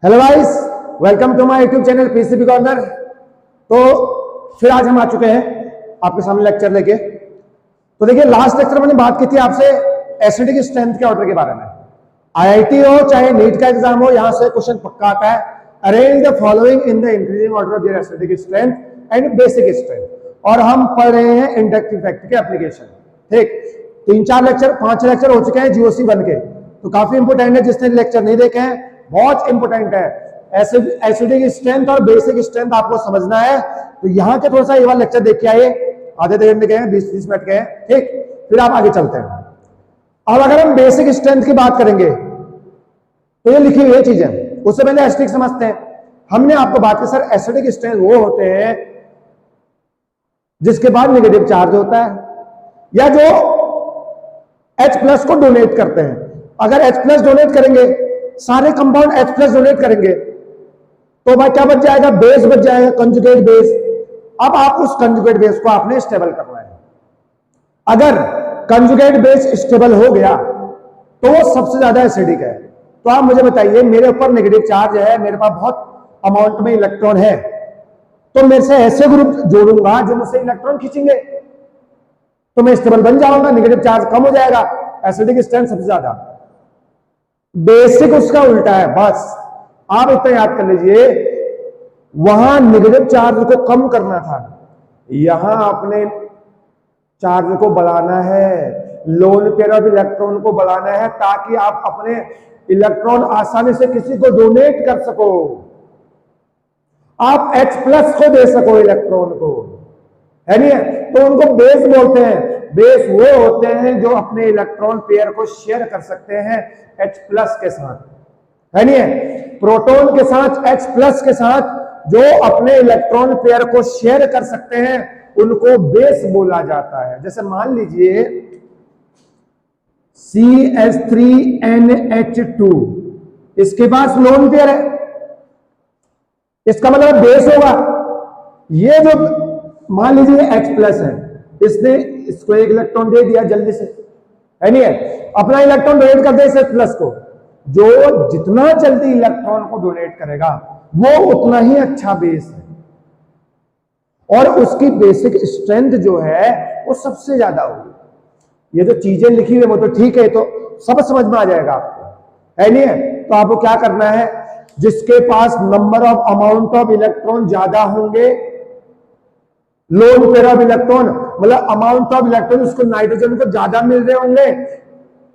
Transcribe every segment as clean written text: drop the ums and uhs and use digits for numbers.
Hello guys, welcome to my YouTube channel PCB corner. तो फिर आज हम आ चुके हैं आपके सामने लेक्चर लेके। तो देखिए, लास्ट लेक्चर मैंने बात की थी आपसे एसिडिक स्ट्रेंथ के ऑर्डर के बारे में। आईआईटी हो चाहे नीट का एग्जाम हो, यहां से क्वेश्चन पक्का आता है। Arrange the following in the increasing order of their acidic strength and basic strength. और हम पढ़ रहे हैं इंडक्टिव फैक्टर के एप्लीकेशन। ठीक, 3-4 लेक्चर 5 लेक्चर हो चुके हैं जीओसी 1 के, तो काफी इंपोर्टेंट है। जिसने लेक्चर नहीं देखे हैं, बहुत इंपोर्टेंट है। एसिडिक स्ट्रेंथ और बेसिक स्ट्रेंथ आपको समझना है, तो यहाँ के थोड़ा सा ये वाला लेक्चर देख के आइए। आधे घंटे के हैं, 20-30 मिनट के हैं। ठीक, फिर आप आगे चलते हैं। अब अगर हम बेसिक स्ट्रेंथ की बात करेंगे तो ये लिखी हुई है चीजें, उससे पहले एसिडिक समझते हैं। हमने आपको बात की सर एसिडिक स्ट्रेंथ वो होते हैं जिसके बाद नेगेटिव चार्ज होता है या जो H+ को डोनेट करते हैं। अगर H+ डोनेट करेंगे, सारे कंपाउंड H+ डोनेट करेंगे, तो भाई क्या बच जाएगा? बेस बच जाएगा, कंजुगेट बेस। अब आप उस कंजुगेट बेस को आपने स्टेबल करना है। अगर कंजुगेट बेस स्टेबल हो गया तो वो सबसे ज्यादा एसिडिक है। तो आप मुझे बताइए, मेरे ऊपर नेगेटिव चार्ज है, मेरे पास बहुत अमाउंट में इलेक्ट्रॉन है, तो मेरे से ऐसे ग्रुप जोड़ूंगा जो मुझसे इलेक्ट्रॉन खींचेंगे, तो मैं स्टेबल बन जाऊंगा, नेगेटिव चार्ज कम हो जाएगा। एसिडिक स्ट्रेंथ सबसे ज्यादा। बेसिक उसका उल्टा है। बस आप इतना याद कर लीजिए, वहां नेगेटिव चार्ज को कम करना था, यहां आपने चार्ज को बढ़ाना है, लोन पेयर ऑफ इलेक्ट्रॉन को बढ़ाना है, ताकि आप अपने इलेक्ट्रॉन आसानी से किसी को डोनेट कर सको, आप H+ को दे सको इलेक्ट्रॉन को, है नहीं है? तो उनको बेस बोलते हैं। बेस वो होते हैं जो अपने इलेक्ट्रॉन पेयर को शेयर कर सकते हैं H+ के साथ, है नहीं है? प्रोटॉन के साथ H+ के साथ जो अपने इलेक्ट्रॉन पेयर को शेयर कर सकते हैं उनको बेस बोला जाता है। जैसे मान लीजिए CH3NH2, इसके पास लोन पेयर है, इसका मतलब बेस होगा। ये जो मान लीजिए H+ है, इसने इसको एक इलेक्ट्रॉन दे दिया जल्दी से, है नहीं है? अपना इलेक्ट्रॉन डोनेट कर दे इस H+ को। जो जितना जल्दी इलेक्ट्रॉन को डोनेट करेगा वो उतना ही अच्छा बेस है, और उसकी बेसिक स्ट्रेंथ जो है वो सबसे ज्यादा होगी। ये जो चीजें लिखी हुई है वो तो ठीक है, तो सब समझ में आ जाएगा आपको, है नहीं है? तो आपको क्या करना है, जिसके पास number of amount of electron ज्यादा होंगे, लोन पेयर ऑफ इलेक्ट्रॉन मतलब अमाउंट ऑफ इलेक्ट्रॉन उसको नाइट्रोजन को ज्यादा मिल रहे होंगे,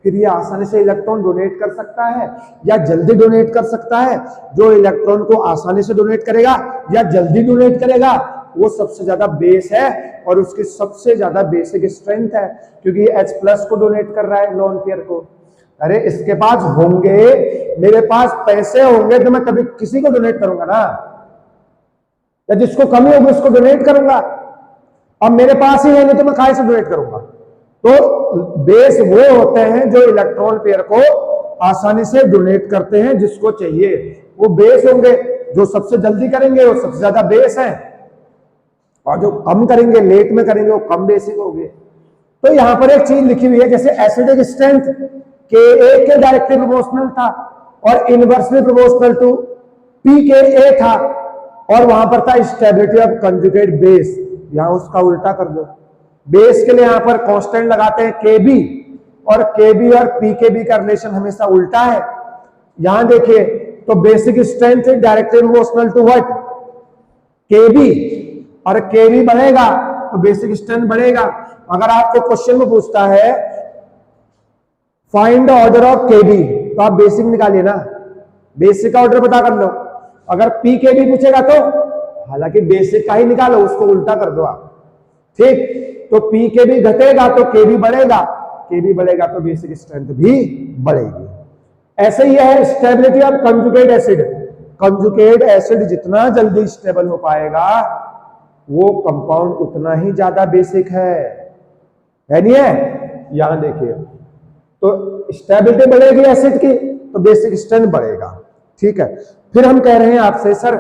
फिर ये आसानी से इलेक्ट्रॉन डोनेट कर सकता है या जल्दी डोनेट कर सकता है। जो इलेक्ट्रॉन को आसानी से डोनेट करेगा या जल्दी डोनेट करेगा वो सबसे ज्यादा बेस है, और उसकी सबसे ज्यादा बेसिक स्ट्रेंथ है, क्योंकि H+ को डोनेट कर रहा है लोन पेयर को। अरे इसके पास होंगे, मेरे पास पैसे होंगे तो मैं कभी किसी को डोनेट करूंगा ना, या जिसको कमी होगी उसको डोनेट करूंगा। अब मेरे पास ही है नहीं तो मैं कहां से डोनेट करूंगा? तो बेस वो होते हैं जो इलेक्ट्रॉन पेयर को आसानी से डोनेट करते हैं जिसको चाहिए, वो बेस होंगे। जो सबसे जल्दी करेंगे वो सबसे ज्यादा बेस है, और जो कम करेंगे, लेट में करेंगे, वो कम बेसिक होंगे। तो यहां पर एक चीज लिखी हुई है, जैसे एसिडिक स्ट्रेंथ Ka के डायरेक्टली प्रोपोर्शनल था और इनवर्सली प्रोपोर्शनल टू pKa था, और वहां पर था स्टेबिलिटी ऑफ कंजुगेट बेस। यहां उसका उल्टा कर दो, बेस के लिए यहां पर कांस्टेंट लगाते हैं Kb, और Kb और pKb का रिलेशन हमेशा उल्टा है। यहां देखिए, तो basic strength directly proportional to what? Kb, और Kb बढ़ेगा तो बेसिक स्ट्रेंथ बढ़ेगा। अगर आपको क्वेश्चन में पूछता है find the order of Kb, तो आप बेसिक निकालिए ना, बेसिक का ऑर्डर पता कर लो। अगर pKb पूछेगा तो हालांकि बेसिक का ही निकालो, उसको उल्टा कर दो आप। ठीक, तो pKb घटेगा तो Kb बढ़ेगा, Kb बढ़ेगा तो बेसिक स्ट्रेंथ भी बढ़ेगी। ऐसे ही है stability of conjugate acid. Conjugate acid जितना जल्दी स्टेबल हो पाएगा वो कंपाउंड उतना ही ज्यादा बेसिक है नहीं है? यहां देखिए, तो स्टेबिलिटी बढ़ेगी एसिड की तो बेसिक स्ट्रेंथ बढ़ेगा। ठीक है, फिर हम कह रहे हैं आपसे सर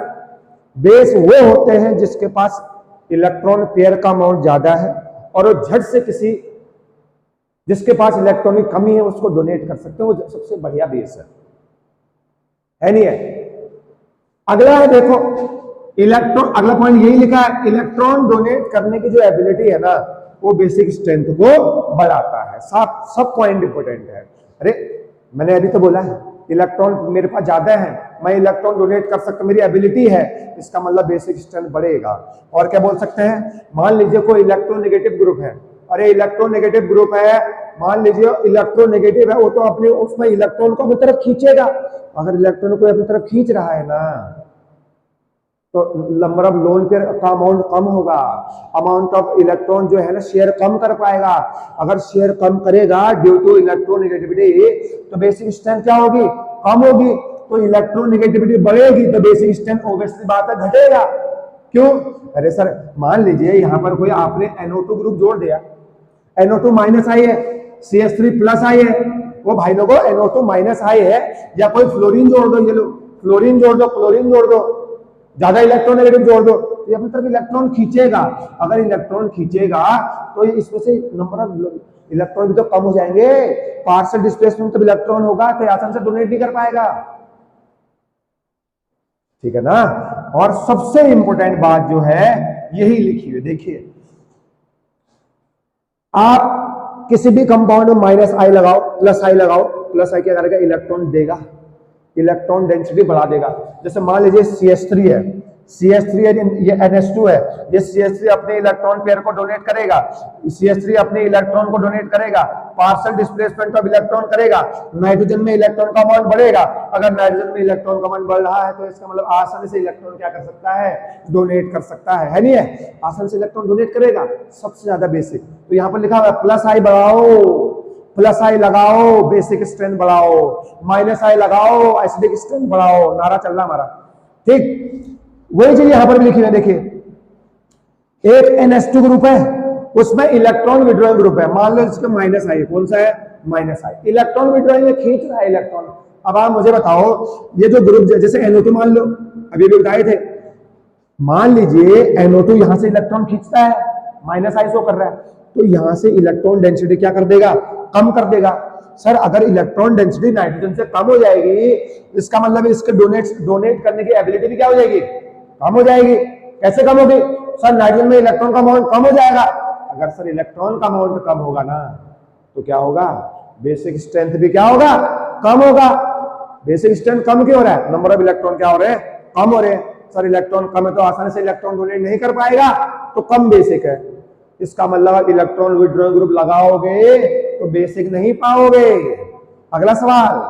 बेस वो होते हैं जिसके पास इलेक्ट्रॉन पेयर का अमाउंट ज्यादा है, और वो झट से किसी जिसके पास इलेक्ट्रॉन की कमी है उसको डोनेट कर सकते हैं, वो सबसे बढ़िया बेस है नहीं है? अगला है देखो इलेक्ट्रॉन, अगला पॉइंट यही लिखा है, इलेक्ट्रॉन डोनेट करने की जो एबिलिटी है ना वो बेसिक स्ट्रेंथ को बढ़ाता है। सब पॉइंट इंपोर्टेंट है। अरे मैंने अभी तो बोला है इलेक्ट्रॉन मेरे पास ज्यादा है, मैं इलेक्ट्रॉन डोनेट कर सकता, मेरी एबिलिटी है, इसका मतलब बेसिक स्ट्रेंथ बढ़ेगा। और क्या बोल सकते हैं, मान लीजिए कोई इलेक्ट्रोनेगेटिव ग्रुप है, अरे इलेक्ट्रोनेगेटिव ग्रुप है, मान लीजिए इलेक्ट्रोनेगेटिव है, वो तो अपने उसमें इलेक्ट्रॉन को अपनी तरफ खींचेगा। अगर इलेक्ट्रॉन को अपनी तरफ खींच रहा है ना तो नंबर ऑफ लोन पेयर का अमाउंट कम होगा, अमाउंट ऑफ इलेक्ट्रॉन जो है ना शेयर कम कर पाएगा। अगर शेयर कम करेगा ड्यू टू इलेक्ट्रोनेगेटिविटी तो बेसिक स्ट्रेंथ क्या होगी, कम होगी। तो इलेक्ट्रोनेगेटिविटी बढ़ेगी तो बेसिक स्ट्रेंथ ऑब्वियसली बात है घटेगा। क्यों, अरे सर मान लीजिए यहां पर कोई आपने NO2 ग्रुप जोड़ दिया, NO2 माइनस आई है, CH3 प्लस आई है, वो भाई लोगों NO2 माइनस आई है, या कोई फ्लोरीन जोड़ दो, ये लो फ्लोरीन जोड़ दो, क्लोरीन जोड़ दो, ज्यादा इलेक्ट्रोनेगेटिव जोड़ दो, तो ये अपनी तरफ इलेक्ट्रॉन खींचेगा। अगर इलेक्ट्रॉन खींचेगा तो इसमें से नंबर ऑफ इलेक्ट्रॉन भी तो कम हो जाएंगे, पार्शियल डिस्प्लेसमेंट तो इलेक्ट्रॉन होगा तो आसान से डोनेट नहीं कर पाएगा, ठीक है ना। और सबसे इंपॉर्टेंट बात जो है यही लिखी हुई, देखिए आप किसी भी कंपाउंड में माइनस आई लगाओ, प्लस आई लगाओ, प्लस आई क्या करेगा, इलेक्ट्रॉन देगा, इलेक्ट्रॉन डेंसिटी बढ़ा देगा। जैसे मान लीजिए CH3 है, CH3 है, ये NH2 है, ये CH3 अपने इलेक्ट्रॉन पेयर को डोनेट करेगा, CH3 अपने इलेक्ट्रॉन को डोनेट करेगा, पार्शियल डिस्प्लेसमेंट ऑफ इलेक्ट्रॉन करेगा, नाइट्रोजन में इलेक्ट्रॉन का अमाउंट बढ़ेगा। अगर नाइट्रोजन में इलेक्ट्रॉन का अमाउंट बढ़ रहा है तो इसका मतलब आसानी से इलेक्ट्रॉन क्या कर सकता है, डोनेट कर सकता है नहीं है, आसानी से इलेक्ट्रॉन डोनेट करेगा, सबसे ज्यादा बेसिक। तो यहाँ पर लिखा हुआ है प्लस आई बढ़ाओ, प्लस आई लगाओ बेसिक स्ट्रेंथ बढ़ाओ, माइनस आई लगाओ एसिडिक स्ट्रेंथ बढ़ाओ, नारा चल रहा हमारा, ठीक। वही चीज यहां पर भी लिखी है, देखिए एक NH2 ग्रुप है, उसमें इलेक्ट्रॉन विड्रॉइंग ग्रुप है, मान लो इसका माइनस आई, कौन सा है, माइनस आई, इलेक्ट्रॉन विड्रॉइंग में खींच रहा है इलेक्ट्रॉन। अब आप मुझे बताओ ये जो ग्रुप जैसे NO2 मान लो, अभी भी बताए थे, मान लीजिए NO2 यहां से इलेक्ट्रॉन खींचता है, माइनस आई शो कर रहा है, तो यहां से इलेक्ट्रॉन डेंसिटी क्या कर देगा, कम कर देगा। सर अगर इलेक्ट्रॉन डेंसिटी नाइट्रोजन से कम हो जाएगी इसका मतलब इसके डोनेट करने की एबिलिटी भी क्या हो जाएगी, कम हो जाएगी। कैसे कम होगी, सर नाइट्रोजन में इलेक्ट्रॉन का अमाउंट कम हो जाएगा। अगर सर इलेक्ट्रॉन का अमाउंट कम होगा ना तो क्या होगा, बेसिक स्ट्रेंथ भी क्या होगा, कम होगा। बेसिक स्ट्रेंथ कम क्यों हो रहा है, नंबर ऑफ इलेक्ट्रॉन क्या हो रहे हैं, कम हो रहे हैं। सर इलेक्ट्रॉन कम है तो आसानी से इलेक्ट्रॉन डोनेट नहीं कर पाएगा, तो कम बेसिक है, इसका मतलब इलेक्ट्रॉन विड्रॉइंग ग्रुप लगाओगे तो बेसिक नहीं पाओगे। अगला सवाल,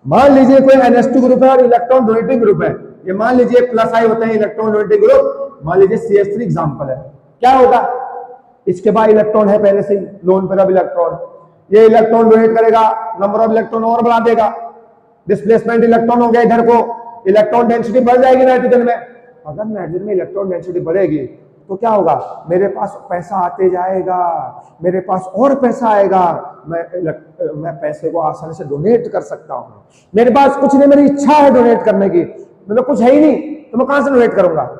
मान लीजिए कोई NH2 ग्रुप है और इलेक्ट्रॉन डोनेटिंग ग्रुप है, ये मान लीजिए प्लस आई होते हैं इलेक्ट्रॉन डोनेटिंग ग्रुप, मान लीजिए CH3 एग्जांपल है, क्या होगा, इसके बाद इलेक्ट्रॉन है पहले से लोन पेयर ऑफ इलेक्ट्रॉन, ये इलेक्ट्रॉन डोनेट करेगा, नंबर ऑफ इलेक्ट्रॉन और बढ़ा देगा, डिस्प्लेसमेंट इलेक्ट्रॉन हो गया इधर को, इलेक्ट्रॉन डेंसिटी बढ़ जाएगी नाइट्रोजन में। अगर नाइट्रोजन में इलेक्ट्रॉन डेंसिटी बढ़ेगी तो क्या होगा, मेरे पास पैसा आते जाएगा, मेरे पास और पैसा आएगा, मैं पैसे को आसानी से डोनेट कर सकता हूं। मेरे पास कुछ नहीं, मेरी इच्छा है डोनेट करने की, मेरे कुछ है ही नहीं तो मैं कहां से डोनेट करूंगा,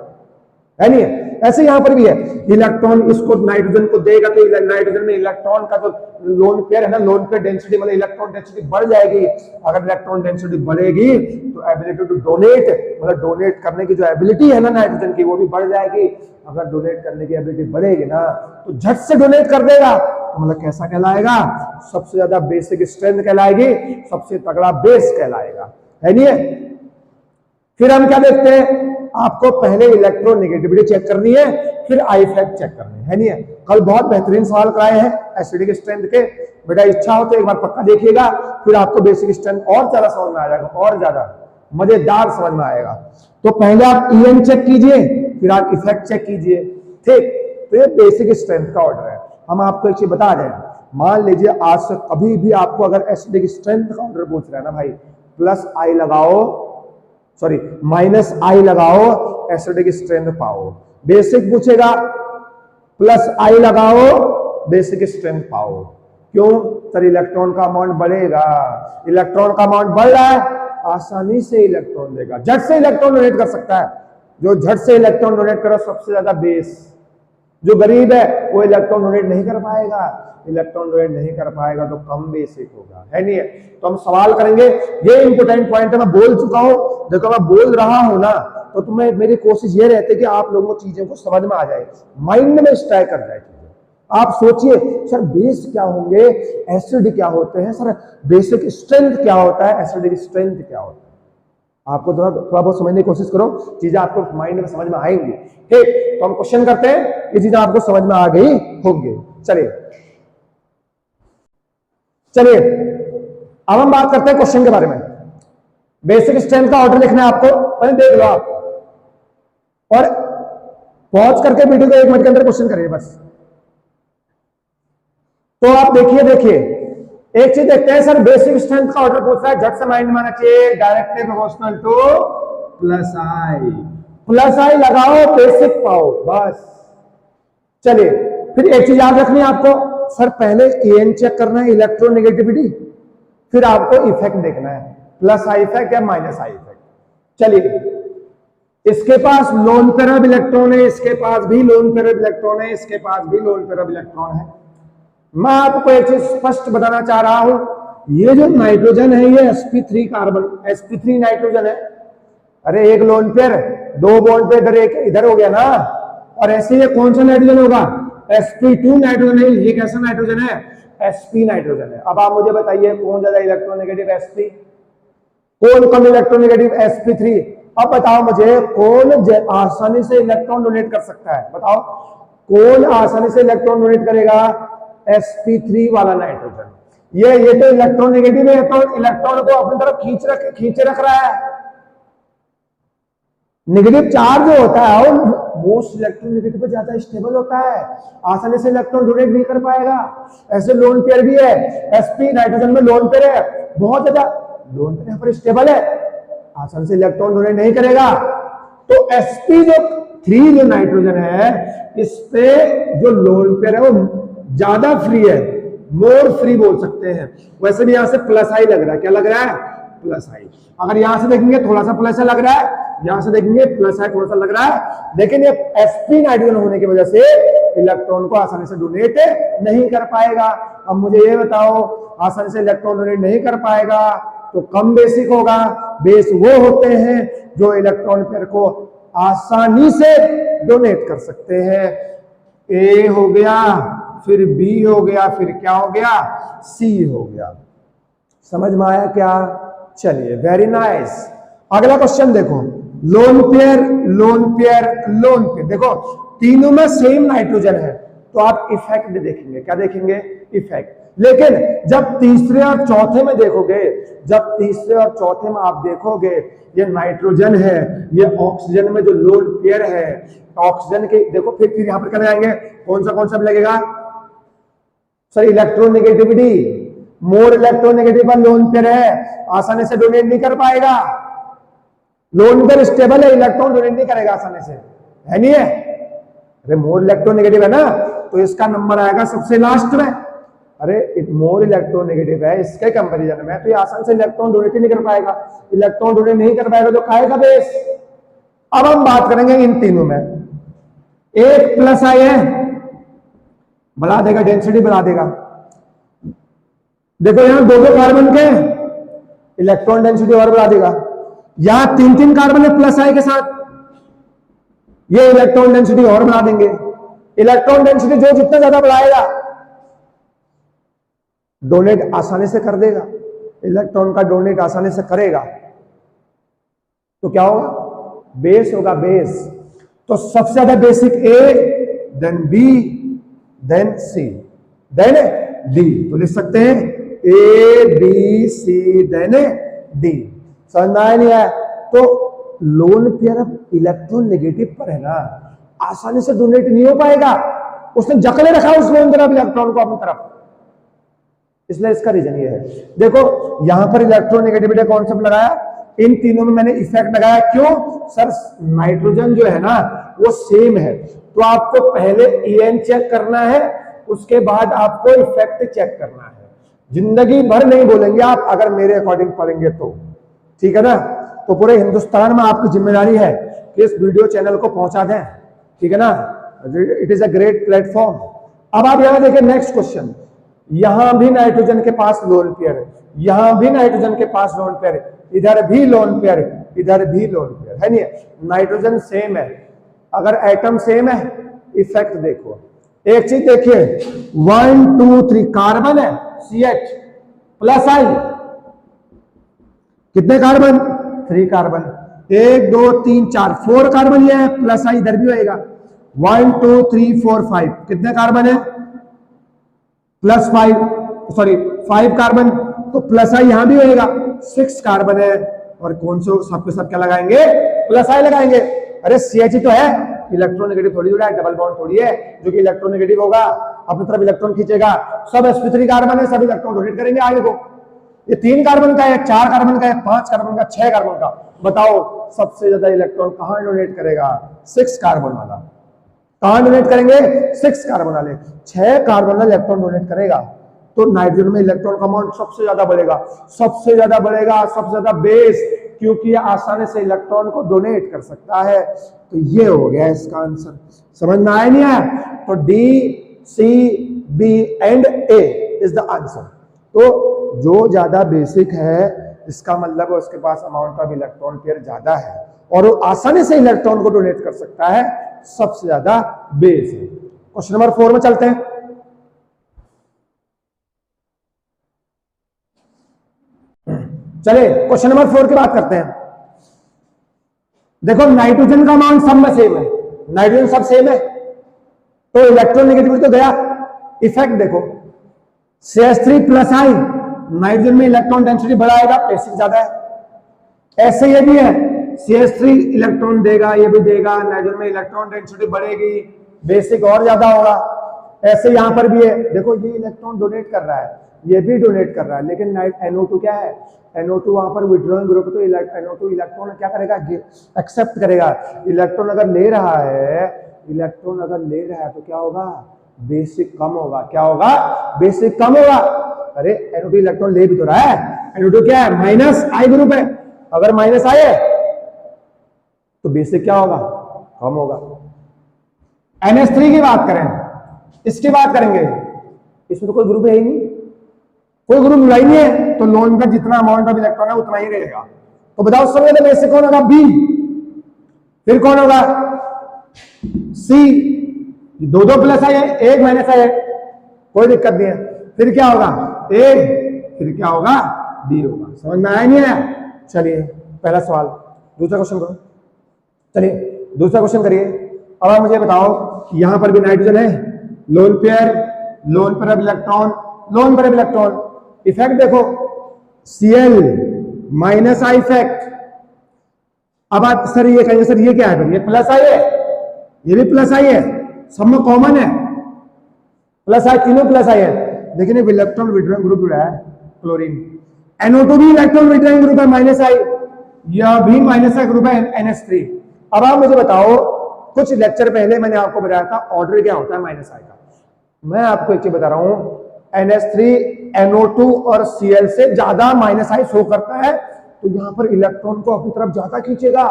है नहीं है। ऐसे यहां पर भी है, इलेक्ट्रॉन इसको नाइट्रोजन को देगा तो नाइट्रोजन में इलेक्ट्रॉन का जो लोन पेयर है ना, लोन पेयर डेंसिटी मतलब इलेक्ट्रॉन डेंसिटी बढ़ जाएगी। अगर इलेक्ट्रॉन डेंसिटी बढ़ेगी तो एबिलिटी टू डोनेट मतलब डोनेट करने की जो एबिलिटी है ना नाइट्रोजन की वो भी बढ़ जाएगी। अगर डोनेट करने की एबिलिटी बढ़ेगी ना तो झट से डोनेट कर देगा, तो मतलब कैसा कहलाएगा, सबसे ज्यादा बेसिक स्ट्रेंथ कहलाएगी, सबसे तगड़ा बेस कहलाएगा, है नहीं है। फिर हम क्या देखते हैं, आपको पहले इलेक्ट्रोनेगेटिविटी चेक करनी है, फिर आई फैक्ट चेक करनी है नहीं है। कल बहुत बेहतरीन सवाल कराए हैं एसिडिक स्ट्रेंथ के, बेटा इच्छा हो तो एक बार पक्का देखिएगा, फिर आपको बेसिक स्ट्रेंथ और ज्यादा समझ में आ जाएगा, और ज्यादा मजेदार समझ में आएगा। तो पहले आप EN चेक कीजिए, फिर आप इफेक्ट चेक कीजिए, ठीक। तो ये बेसिक स्ट्रेंथ का ऑर्डर है। हम आपको एक चीज बता दें, मान लीजिए आज से कभी भी आपको अगर एसिडिक स्ट्रेंथ का ऑर्डर पूछ रहा है ना भाई, प्लस आई लगाओ, सॉरी माइनस आई लगाओ, एसिडिक स्ट्रेंथ पाओ। बेसिक पूछेगा, प्लस आई लगाओ, बेसिक स्ट्रेंथ पाओ। क्यों, सर इलेक्ट्रॉन का अमाउंट बढ़ेगा, इलेक्ट्रॉन का अमाउंट बढ़ रहा है, आसानी से इलेक्ट्रॉन देगा, झट से इलेक्ट्रॉन डोनेट कर सकता है। जो झट से इलेक्ट्रॉन डोनेट करो सबसे ज्यादा बेस, जो गरीब है वो इलेक्ट्रॉन डोनेट नहीं कर पाएगा, इलेक्ट्रॉन डोनेट नहीं कर पाएगा तो कम बेसिक होगा, है नहीं है। तो हम सवाल करेंगे, ये इंपोर्टेंट पॉइंट है, मैं बोल चुका हूं देखो मैं बोल रहा हूं ना, तो तुम्हें मेरी कोशिश ये रहती है कि आप लोगों को चीजों को समझ में आ जाए, माइंड में स्ट्राइक कर जाए चीजें। आप सोचिए सर बेस क्या होंगे, एसिड क्या होते हैं, सर बेसिक स्ट्रेंथ क्या होता है, एसिडिक स्ट्रेंथ क्या होता है। आपको थोड़ा बहुत समझने की कोशिश करो, चीजें आपको माइंड में समझ में आएंगी। ठीक, तो हम क्वेश्चन करते हैं, ये चीजें आपको समझ में आ गई होंगी। चलिए चलिए अब हम बात करते हैं क्वेश्चन के बारे में। बेसिक स्ट्रेंथ का ऑर्डर लिखना है आपको, पहले देख लो आप, और पॉज करके वीडियो को 1 मिनट के अंदर क्वेश्चन करिए बस। तो आप देखिए एक चीज देखते हैं, सर बेसिक स्ट्रेंथ का ऑर्डर पूछ रहा है, झट से माइंड में आना चाहिए डायरेक्टली प्रोपोर्शनल टू प्लस आई लगाओ, बेसिक पाओ बस। चलिए फिर एक चीज याद रखनी है आपको, सर पहले एन चेक करना है, इलेक्ट्रोनेगेटिविटी, फिर आपको इफेक्ट देखना है, प्लस आई इफेक्ट या माइनस आई इफेक्ट। चलिए इसके पास लोन पेयर ऑफ इलेक्ट्रॉन है, इसके पास भी लोन पेयर ऑफ इलेक्ट्रॉन है, इसके पास भी लोन पेयर ऑफ इलेक्ट्रॉन है। मैं आपको एक चीज स्पष्ट बताना चाह रहा हूं, ये जो नाइट्रोजन है ये sp3 कार्बन, sp3 नाइट्रोजन है। अरे एक लोन पेयर, 2 बॉन्ड पे इधर एक इधर हो गया ना, और ऐसे ये कौन सा नाइट्रोजन होगा, sp2 नाइट्रोजन है। ये कैसा नाइट्रोजन है, sp नाइट्रोजन है। अब आप मुझे बताइए कौन ज्यादा इलेक्ट्रोनेगेटिव, sp, कौन कम इलेक्ट्रोनेगेटिव, sp3। अब बताओ मुझे कौन आसानी से इलेक्ट्रॉन डोनेट कर सकता है, बताओ कौन आसानी से इलेक्ट्रॉन डोनेट करेगा, sp3 वाला नाइट्रोजन। ये तो इलेक्ट्रॉन नेगेटिव है, तो इलेक्ट्रॉन को अपनी तरफ खींचे रख रहा है। नेगेटिव चार्ज जो होता है वो मोस्ट इलेक्ट्रोनेगेटिव पे ज्यादा स्टेबल होता है, आसानी से इलेक्ट्रॉन डोनेट नहीं कर पाएगा। ऐसे लोन पेयर भी है, sp नाइट्रोजन में लोन पेयर है, बहुत ज्यादा लोन पेयर यहाँ पर स्टेबल है, आसानी से इलेक्ट्रॉन डोनेट नहीं करेगा। तो sp3 जो नाइट्रोजन है, इस पे जो लोन पेयर है वो ज्यादा फ्री है, मोर फ्री बोल सकते हैं। वैसे भी यहां से प्लस आई लग रहा है, क्या लग रहा है, प्लस आई। अगर यहां से देखेंगे थोड़ा सा प्लस आई लग रहा है, यहां से देखेंगे प्लस आई थोड़ा सा लग रहा है, लेकिन ये sp नाइट्रोजन होने की वजह से इलेक्ट्रॉन को आसानी से डोनेट नहीं कर पाएगा। अब मुझे ये बताओ, आसानी से इलेक्ट्रॉन डोनेट नहीं कर पाएगा तो कम बेसिक होगा। बेस वो होते हैं जो इलेक्ट्रॉन पेयर को आसानी से डोनेट कर सकते हैं। ए हो गया, फिर बी हो गया, फिर क्या हो गया, सी हो गया। समझ में आया क्या? चलिए वेरी नाइस। अगला क्वेश्चन देखो, lone pair lone pair lone pair, देखो तीनों में सेम नाइट्रोजन है, तो आप इफेक्ट देखेंगे, क्या देखेंगे, इफेक्ट। लेकिन जब तीसरे और चौथे में देखोगे, जब तीसरे और चौथे में आप देखोगे ये नाइट्रोजन है, ये ऑक्सीजन में जो लोन पेयर है, ऑक्सीजन के देखो फिर यहां पर क्या आएंगे, कौन सा लगेगा, sir electronegativity, more electronegative lone pair है, आसानी से डोनेट नहीं कर पाएगा। लोन पेयर स्टेबल है, इलेक्ट्रॉन डोनेट नहीं करेगा आसानी से, है नहीं है? अरे मोर इलेक्ट्रोनेगेटिव है ना, तो इसका नंबर आएगा सबसे लास्ट में। अरे मोर इलेक्ट्रोनेगेटिव है, इसके कंपैरिजन में तो ये आसानी से इलेक्ट्रॉन डोनेट ही नहीं कर पाएगा। इलेक्ट्रॉन डोनेट नहीं कर पाएगा तो खाएगा बेस। अब हम बात करेंगे इन तीनों में, एक प्लस आई है, बढ़ा देगा, डेंसिटी बढ़ा देगा। देखो यहां 2 कार्बन के, इलेक्ट्रॉन डेंसिटी और बढ़ा देगा। यहां 3 कार्बन है प्लस आई के साथ, ये इलेक्ट्रॉन डेंसिटी और बढ़ा देंगे। इलेक्ट्रॉन डेंसिटी जो जितना ज्यादा बढ़ाएगा डोनेट आसानी से कर देगा, इलेक्ट्रॉन का डोनेट आसानी से करेगा, तो क्या होगा, बेस होगा, बेस। तो सबसे ज्यादा basic A, then B, then C, then D. तो लिख सकते हैं A B C then D. समझ में आया नहीं आया? तो लोन पेयर अब इलेक्ट्रॉन नेगेटिव पर है ना, आसानी से डोनेट नहीं हो पाएगा, उसने जकड़े रखा उस लोन तरफ इलेक्ट्रॉन को अपनी तरफ, इसलिए इसका रीजन ये है। देखो यहां पर इलेक्ट्रोनेगेटिविटी कॉन्सेप्ट लगाया, इन तीनों में मैंने इफेक्ट लगाया। क्यों सर? नाइट्रोजन जो है ना वो सेम है, तो आपको पहले EN चेक करना है, उसके बाद आपको इफेक्ट चेक करना है। जिंदगी भर नहीं बोलेंगे आप अगर मेरे अकॉर्डिंग पढ़ेंगे तो, ठीक है ना? तो पूरे हिंदुस्तान में आपकी जिम्मेदारी है कि इस वीडियो चैनल को पहुंचा दें, ठीक है ना? It is a great platform. अब आप यहां देखिए नेक्स्ट क्वेश्चन, यहां भी नाइट्रोजन के पास लोन पेयर है, यहां भी नाइट्रोजन के पास लोन पेयर है, इधर भी लोन पेयर है, इधर भी लोन पेयर है नहीं। नाइट्रोजन सेम है, अगर एटम सेम है इफेक्ट देखो। एक चीज देखिए 1 2 3 कार्बन है CH प्लस I, कितने कार्बन 3 कार्बन, 1 2 3 4 4 कार्बन ये है, प्लस I इधर भी होएगा 1 2 3 4 5, कितने कार्बन है प्लस 5 सॉरी 5 कार्बन, तो प्लस I यहां भी होएगा 6 कार्बन है, और कौन से सब पे सब क्या लगाएंगे प्लस I लगाएंगे। अरे CH तो है, इलेक्ट्रोनेगेटिव थोड़ी जुड़ा है, डबल बॉन्ड थोड़ी है जो कि इलेक्ट्रोनेगेटिव होगा, अपनी तरफ इलेक्ट्रॉन खींचेगा। सब sp3 कार्बन है, सब इलेक्ट्रॉन डोनेट करेंगे आगे को। ये 3 कार्बन का है, 4 कार्बन का है, 5 कार्बन का, 6 कार्बन का, बताओ सबसे ज्यादा इलेक्ट्रॉन कहां डोनेट करेगा 6 कार्बन वाला। कहां डोनेट करेंगे 6 कार्बन वाले, 6 कार्बन वाला इलेक्ट्रॉन डोनेट करेगा, तो नाइट्रोजन में इलेक्ट्रॉन का अमाउंट सबसे ज्यादा बढ़ेगा, सबसे ज्यादा बढ़ेगा, सबसे ज्यादा बेस, क्योंकि ये आसानी से इलेक्ट्रॉन को डोनेट कर सकता है। तो ये हो गया इसका आंसर, समझ में आया नहीं आया? तो D, C, B and A is the answer. तो जो ज्यादा बेसिक है इसका मतलब है उसके पास अमाउंट ऑफ इलेक्ट्रॉन पेयर ज्यादा है और वो आसानी से इलेक्ट्रॉन को डोनेट कर सकता है, सबसे ज्यादा बेस है। क्वेश्चन नंबर 4 में चलते हैं। चले क्वेश्चन नंबर 4 की बात करते हैं। देखो नाइट्रोजन का अमाउंट सब में सेम है, नाइट्रोजन सब सेम है, तो इलेक्ट्रॉन नेगेटिविटी तो गया। इफेक्ट देखो CH3 प्लस I, नाइट्रोजन में इलेक्ट्रॉन डेंसिटी बढ़ाएगा, बेसिक ज्यादा है। ऐसे ये भी है, CH3 इलेक्ट्रॉन देगा, ये भी देगा, नाइट्रोजन में इलेक्ट्रॉन डेंसिटी बढ़ेगी, बेसिक और ज्यादा होगा। ऐसे यहां पर भी है, देखो ये इलेक्ट्रॉन डोनेट कर रहा है, ये भी डोनेट कर रहा है, लेकिन NO2 क्या है, NO2 वहां पर विड्रॉइंग ग्रुप, तो NO2 इलेक्ट्रॉन क्या करेगा, एक्सेप्ट करेगा। इलेक्ट्रॉन अगर ले रहा है, इलेक्ट्रॉन अगर ले रहा है तो क्या होगा, बेसिक कम होगा। क्या होगा, बेसिक कम होगा। अरे NO2 इलेक्ट्रॉन ले भी तो रहा है, NO2 क्या है माइनस I ग्रुप है, अगर माइनस I है तो बेसिक क्या होगा, कम होगा। NH3 की बात करें, इसकी बात करेंगे, इसमें तो कोई ग्रुप है ही नहीं, कोई ग्रुप मिला ही नहीं है, तो लोन का जितना अमाउंट ऑफ इलेक्ट्रॉन है उतना ही रहेगा। तो बताओ सबसे पहले बेसिक कौन होगा, B, फिर कौन होगा C, 2 प्लस I है, 1 माइनस I है, कोई दिक्कत नहीं है। फिर क्या होगा A, फिर क्या होगा D होगा। समझ में आया नहीं आया? चलिए पहला सवाल, दूसरा क्वेश्चन करो। चलिए दूसरा क्वेश्चन करिए। अब आप मुझे बताओ, यहां पर भी नाइट्रोजन है, loan pair of electron, loan pair of electron. Effect देखो Cl माइनस I इफेक्ट। अब आप सर ये कहेंगे सर ये क्या है, ये प्लस I है, ये भी प्लस I है, सब में कॉमन है प्लस I, तीनों प्लस I है, लेकिन एक इलेक्ट्रॉन विड्रॉइंग ग्रुप जुड़ा है क्लोरीन। NO2 भी इलेक्ट्रॉन विड्रॉइंग ग्रुप है माइनस I, यह भी माइनस I ग्रुप है NH3। अब आप मुझे बताओ, कुछ लेक्चर पहले मैंने आपको बताया था ऑर्डर क्या होता है माइनस I का। मैं आपको एक चीज बता रहा हूं, NH3 NO2 और Cl से ज्यादा माइनस I शो करता है, तो यहां पर इलेक्ट्रॉन को अपनी तरफ ज्यादा खींचेगा,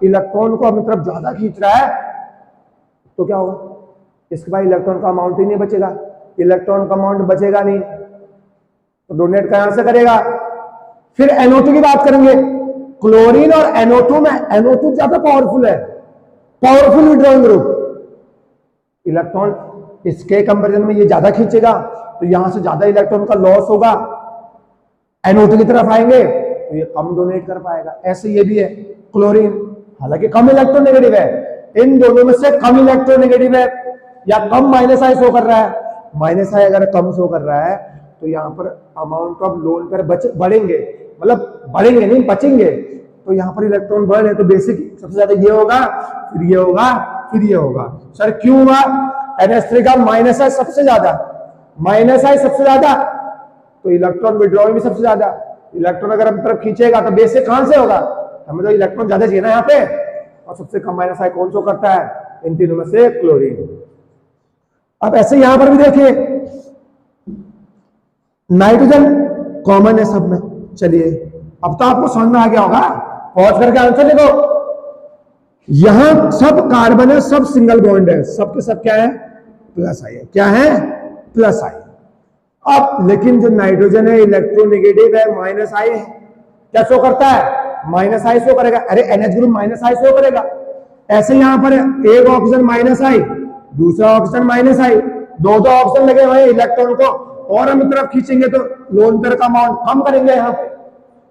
इलेक्ट्रॉन को अपनी तरफ ज्यादा खींच रहा है, तो क्या होगा, इसके बाद इलेक्ट्रॉन का अमाउंट ही नहीं बचेगा, इलेक्ट्रॉन का अमाउंट बचेगा नहीं, तो डोनेट कहां से करेगा। फिर NO2 की बात करेंगे, क्लोरीन और NO2 में NO2 ज्यादा पावरफुल है, पावरफुल विड्रॉइंग ग्रुप, इलेक्ट्रॉन इसके कंपैरिजन में ये ज्यादा खींचेगा, तो यहां से ज्यादा इलेक्ट्रॉन का लॉस होगा, NO2 की तरफ आएंगे तो ये कम डोनेट कर पाएगा। ऐसे ये भी है क्लोरीन, हालांकि कम इलेक्ट्रॉन नेगेटिव है, इन दोनों में से कम इलेक्ट्रॉन नेगेटिव है या कम माइनस I शो कर रहा है। माइनस I अगर कम शो कर रहा है तो यहाँ पर अमाउंट ऑफ लोन पर बढ़ेंगे, मतलब बढ़ेंगे नहीं बचेंगे, तो यहाँ पर इलेक्ट्रॉन बढ़ है, तो बेसिक सबसे ज्यादा ये होगा, फिर ये होगा, फिर ये होगा। सर क्यों हुआ, NH3 का माइनस I सबसे ज्यादा, माइनस I सबसे ज्यादा, तो इलेक्ट्रॉन विड्रॉइंग भी सबसे ज्यादा। इलेक्ट्रॉन अगर अपनी तरफ खींचेगा तो बेसिक कहां से होगा, हमें तो इलेक्ट्रॉन ज्यादा चाहिए ना यहाँ पे, और सबसे कम माइनस I कौन शो करता है, इन तीनों में से क्लोरीन। अब ऐसे यहां पर भी देखिए, नाइट्रोजन कॉमन है सब में। चलिए अब तो आपको समझ में आ गया होगा, पॉज करके आंसर लिखो। यहां सब कार्बन है, सब सिंगल बॉन्ड है, सब के सब क्या है, प्लस I है। क्या है, प्लस I। अब लेकिन जो नाइट्रोजन है इलेक्ट्रोनेगेटिव है, माइनस I है, क्या शो करता है, माइनस आई शो करेगा, अरे NH group minus I show करेगा। ऐसे यहां पर एक ऑक्सीजन माइनस आई, दूसरा ऑक्सीजन माइनस आई, दो ऑक्सीजन लगे हुए इलेक्ट्रॉन को और हम तरफ खींचेंगे तो लोन पेयर का अमाउंट कम करेंगे, यहाँ पे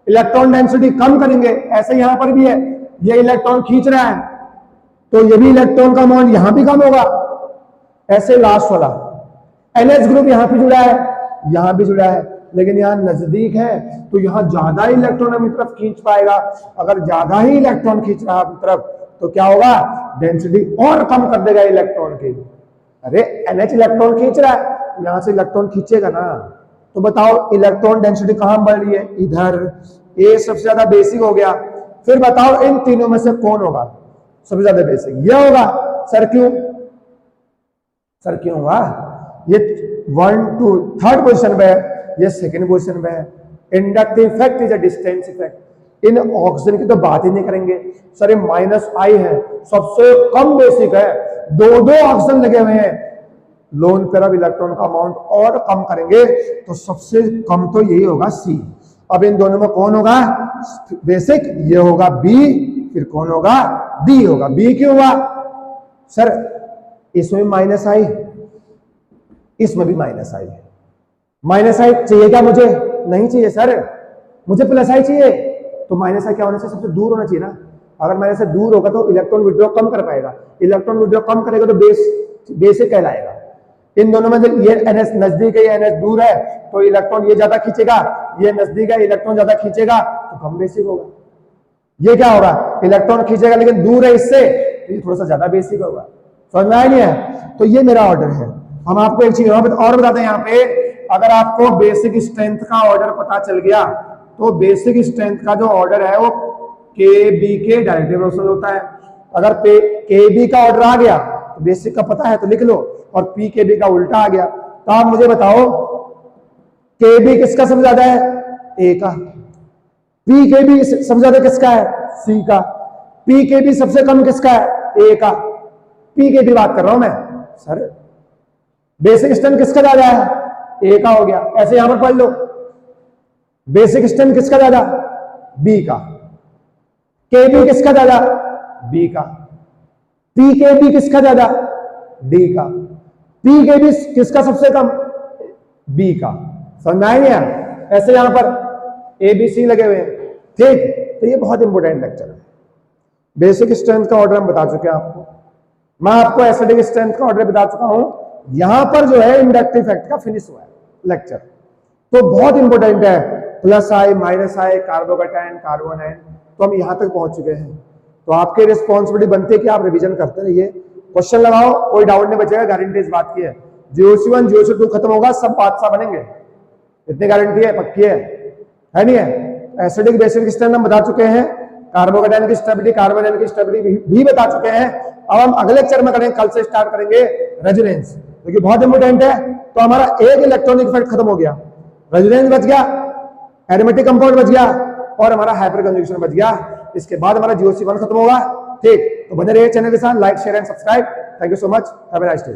इलेक्ट्रॉन डेंसिटी कम करेंगे। ऐसे यहां पर भी है, ये इलेक्ट्रॉन खींच रहा है तो ये भी इलेक्ट्रॉन का अमाउंट यहां भी कम होगा। ऐसे लास्ट वाला NH ग्रुप यहां पे जुड़ा है, यहां भी जुड़ा है, लेकिन यहां नजदीक है तो यहां ज्यादा इलेक्ट्रॉन अपनी तरफ खींच पाएगा। अगर ज्यादा ही इलेक्ट्रॉन खींच रहा है अपनी तरफ तो क्या होगा, डेंसिटी और कम कर देगा इलेक्ट्रॉन की। अरे NH इलेक्ट्रॉन खींच रहा है, यहां से इलेक्ट्रॉन खींचेगा ना, तो बताओ इलेक्ट्रॉन डेंसिटी कहां बढ़ रही है, इधर। ये सबसे ज्यादा बेसिक हो गया। फिर बताओ इन तीनों में से कौन होगा सबसे ज्यादा बेसिक, ये होगा। सर क्यों, सर क्यों होगा, ये 1 2 3rd पोजीशन पे है, ये 2nd पोजीशन पे है। Inductive effect is a distance effect. In oxygen की तो बात ही नहीं करेंगे सर, ये माइनस आई है, सबसे कम बेसिक है, दो ऑक्सीजन लगे हुए हैं, लोन पेयर ऑफ इलेक्ट्रॉन का अमाउंट और कम करेंगे तो सबसे कम तो यही होगा सी। अब इन दोनों में कौन होगा बेसिक, ये होगा बी, फिर कौन होगा डी होगा। बी क्यों हुआ सर, इसमें माइनस आई, इसमें भी माइनस आई। माइनस आई चाहिए क्या मुझे, नहीं चाहिए सर, मुझे प्लस आई चाहिए। तो माइनस आई क्या होना चाहिए, सबसे दूर होना चाहिए ना। अगर माइनस से दूर होगा तो इलेक्ट्रॉन विड्रॉ कम कर पाएगा, इलेक्ट्रॉन विड्रॉ कम करेगा तो बेसिक कहलाएगा। इन दोनों में जब ये NH नजदीक है, ये NH दूर है, तो इलेक्ट्रॉन ये ज्यादा खींचेगा, ये नजदीक है इलेक्ट्रॉन ज्यादा खींचेगा तो कम बेसिक होगा। ये क्या होगा, इलेक्ट्रॉन खींचेगा लेकिन दूर है इससे तो ये थोड़ा सा ज्यादा बेसिक होगा। समझ में आया नहीं है, तो ये मेरा ऑर्डर है। हम आपको एक चीज और बताते हैं यहाँ पे, अगर आपको बेसिक स्ट्रेंथ का ऑर्डर पता चल गया तो बेसिक स्ट्रेंथ का जो ऑर्डर है वो KB के डायरेक्ट प्रोपोर्शनल होता है। अगर KB का ऑर्डर आ गया तो बेसिक का पता है तो लिख लो, और PKB का उल्टा आ गया तो आप मुझे बताओ KB किसका सबसे ज्यादा है, A का। PKB सबसे ज्यादा किसका है, C का। PKB सबसे कम किसका है, A का। PKB बात कर रहा हूं मैं सर, बेसिक स्ट्रेंथ किसका ज्यादा है, A का हो गया। ऐसे यहां पर पढ़ लो, बेसिक स्ट्रेंथ किसका ज्यादा, B का। KB किसका ज्यादा, B का। PKB किसका ज्यादा, D का। PKB किसका सबसे कम, B का। समझ में आया? ऐसे यहां पर ABC लगे हुए हैं, ठीक। तो ये बहुत इंपॉर्टेंट लेक्चर है। बेसिक स्ट्रेंथ का ऑर्डर हम बता चुके हैं आपको, मैं आपको एसिडिक स्ट्रेंथ का ऑर्डर बता चुका हूं। यहां पर जो है इंडक्टिव इफेक्ट का फिनिश हुआ है लेक्चर, तो बहुत इंपॉर्टेंट है। प्लस आई, माइनस आई, कार्बोकैटायन, कार्बन आयन, तो हम यहां तक पहुंच चुके हैं। तो आपकी रिस्पॉन्सिबिलिटी बनती है कि आप रिवीजन करते रहिए, क्वेश्चन लगाओ, कोई डाउट नहीं बचेगा, गारंटी इस बात की है। GOC1 GOC2 खत्म होगा, सब बादशाह बनेंगे, इतनी गारंटी है, पक्की है नहीं है। एसिडिक बेसिक स्ट्रेंथ हम बता चुके हैं, कार्बोकैटायन की स्टेबिलिटी, कार्बन आयन की स्टेबिलिटी भी बता चुके हैं। अब हम अगले लेक्चर में करेंगे, कल से स्टार्ट करेंगे रेजोनेंस, क्योंकि बहुत इंपॉर्टेंट है। तो हमारा एक इलेक्ट्रॉनिक इफेक्ट खत्म हो गया, रेजोनेंस बच गया, एरोमेटिक कंपाउंड बच गया और हमारा हाइपर कंजुगेशन बच गया। इसके बाद हमारा GOC1 खत्म होगा, ठीक। तो बने रहिए चैनल के साथ, like share and subscribe. Thank you so much, have a nice day.